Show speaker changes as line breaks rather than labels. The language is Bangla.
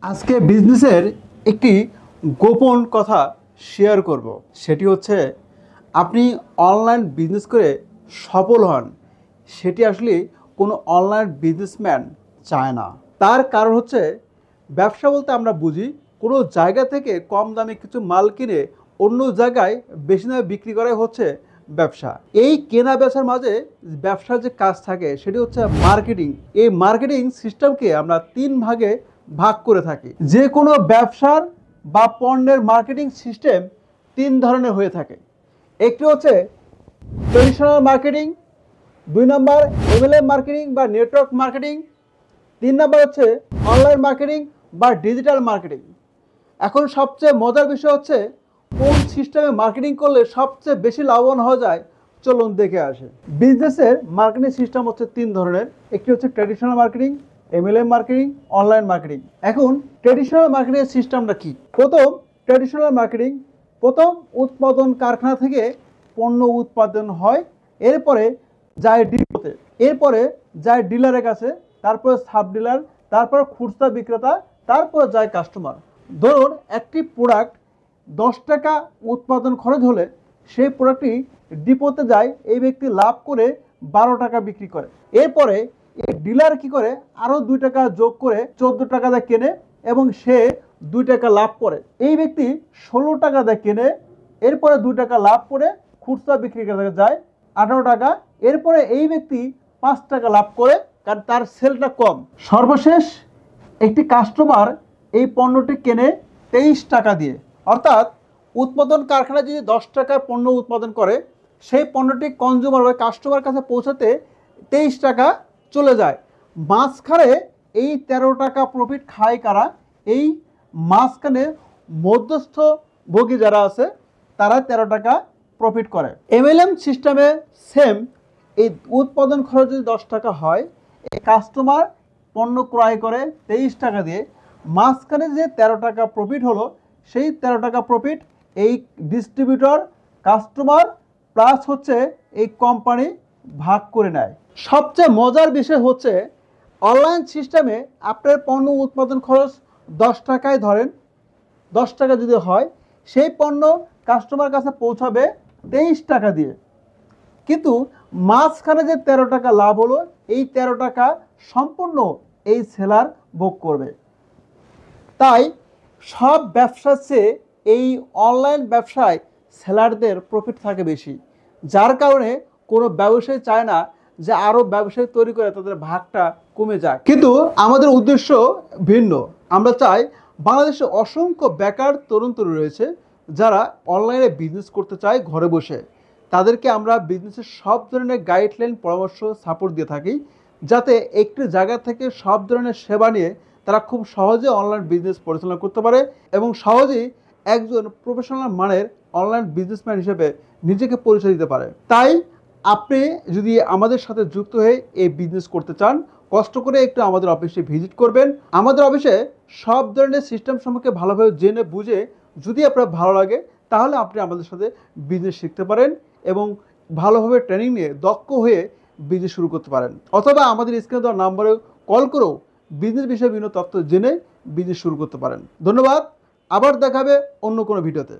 আজকে বিজনেসের একটি গোপন কথা শেয়ার করব। সেটি হচ্ছে আপনি অনলাইন বিজনেস করে সফল হন, সেটি আসলে কোনো অনলাইন বিজনেসম্যান চায় না। তার কারণ হচ্ছে ব্যবসা বলতে আমরা বুঝি কোনো জায়গা থেকে কম দামে কিছু মাল কিনে অন্য জায়গায় বেশি দামে বিক্রি করাই হচ্ছে ব্যবসা। এই কেনা বেচার মাঝে ব্যবসার যে কাজ থাকে সেটি হচ্ছে মার্কেটিং। এই মার্কেটিং সিস্টেমকে আমরা তিন ভাগে ভাগ করে থাকি। যে কোনো ব্যবসার বা পণ্যের মার্কেটিং সিস্টেম তিন ধরনের হয়ে থাকে। একটি হচ্ছে ট্রেডিশনাল মার্কেটিং, দুই নম্বর এমএলএম মার্কেটিং বা নেটওয়ার্ক মার্কেটিং, তিন নম্বর হচ্ছে অনলাইন মার্কেটিং বা ডিজিটাল মার্কেটিং। এখন সবচেয়ে মজার বিষয় হচ্ছে কোন সিস্টেমে মার্কেটিং করলে সবচেয়ে বেশি লাভবান হওয়া যায়, চলুন দেখে আসে। বিজনেসের মার্কেটিং সিস্টেম হচ্ছে তিন ধরনের। একটি হচ্ছে traditional marketing, MLM marketing, online marketing. এখন ট্র্যাডিশনাল মার্কেটিং সিস্টেমটা কি? প্রথম, ট্র্যাডিশনাল মার্কেটিং প্রথম উৎপাদন কারখানা থেকে পণ্য উৎপাদন হয়, এরপরে যায় ডিপোতে, এরপরে যায় ডিলারের কাছে, তারপরে সাব ডিলার, তারপর খুচরা বিক্রেতা, তারপর যায় কাস্টমার। ধরুন একটি প্রোডাক্ট 10 টাকা উৎপাদন খরচ হলে সেই প্রোডাক্টটি ডিপোতে যায়, এই ব্যক্তি লাভ করে 12 টাকা বিক্রি করে। এরপরে এই ডিলার কি করে, আরও 2 টাকা যোগ করে 14 টাকা দিয়ে কেনে এবং সে 2 টাকা লাভ করে। এই ব্যক্তি 16 টাকা দিয়ে কেনে, এরপরে 2 টাকা লাভ করে খুচরা বিক্রি করতে যায় 18 টাকা। এরপরে এই ব্যক্তি 5 টাকা লাভ করে, কারণ তার সেলটা কম। সর্বশেষ একটি কাস্টমার এই পণ্যটি কেনে 23 টাকা দিয়ে। অর্থাৎ উৎপাদন কারখানা যদি 10 টাকার পণ্য উৎপাদন করে, সেই পণ্যটি কনজিউমার বা কাস্টমার কাছে পৌঁছাতে 23 টাকা চলে যায়। মাঝখানে এই 13 টাকা প্রফিট খায় কারা? এই মাঝখানে মধ্যস্থ ভোগী যারা আছে তারা 13 টাকা প্রফিট করে। এমএলএম সিস্টেমে সেম, এই উৎপাদন খরচ যদি 10 টাকা হয়, এই কাস্টমার পণ্য ক্রয় করে 23 টাকা দিয়ে, মাঝখানে যে 13 টাকা প্রফিট হলো, সেই 13 টাকা প্রফিট এই ডিস্ট্রিবিউটর, কাস্টমার প্লাস হচ্ছে এই কোম্পানি ভাগ করে নেয়। সবচেয়ে মজার বিষয় হচ্ছে অনলাইন সিস্টেমে আপনার পণ্য উৎপাদন খরচ 10 টাকায় ধরেন, 10 টাকা যদি হয়, সেই পণ্য কাস্টমার কাছে পৌঁছাবে 23 টাকা দিয়ে। কিন্তু মাঝখানে যে 13 টাকা লাভ হলো, এই 13 টাকা সম্পূর্ণ এই সেলার ভোগ করবে। তাই সব ব্যবসার চেয়ে এই অনলাইন ব্যবসায় সেলারদের প্রফিট থাকে বেশি, যার কারণে কোনো ব্যবসায়ী চায় না যে আরও ব্যবসায়ী তৈরি করে তাদের ভাগটা কমে যাক। কিন্তু আমাদের উদ্দেশ্য ভিন্ন। আমরা চাই বাংলাদেশে অসংখ্য বেকার তরুণ তরুণী রয়েছে যারা অনলাইনে বিজনেস করতে চায় ঘরে বসে। তাদেরকে আমরা বিজনেসের সব ধরনের গাইডলাইন, পরামর্শ, সাপোর্ট দিয়ে থাকি, যাতে একটি জায়গা থেকে সব ধরনের সেবা নিয়ে তারা খুব সহজে অনলাইন বিজনেস পরিচালনা করতে পারে এবং সহজেই একজন প্রফেশনাল মানের অনলাইন বিজনেসম্যান হিসেবে নিজেকে পরিচয় দিতে পারে। তাই আপনি যদি আমাদের সাথে যুক্ত হয়ে এই বিজনেস করতে চান, কষ্ট করে একটু আমাদের অফিসে ভিজিট করবেন। আমাদের অফিসে সব ধরনের সিস্টেম সম্পর্কে ভালোভাবে জেনে বুঝে যদি আপনার ভালো লাগে, তাহলে আপনি আমাদের সাথে বিজনেস শিখতে পারেন এবং ভালোভাবে ট্রেনিং নিয়ে দক্ষ হয়ে বিজনেস শুরু করতে পারেন। অথবা আমাদের স্ক্রিনে দেওয়া নাম্বারে কল করেও বিজনেস বিষয়ে বিভিন্ন তথ্য জেনে বিজনেস শুরু করতে পারেন। ধন্যবাদ। আবার দেখাবে অন্য কোনো ভিডিওতে।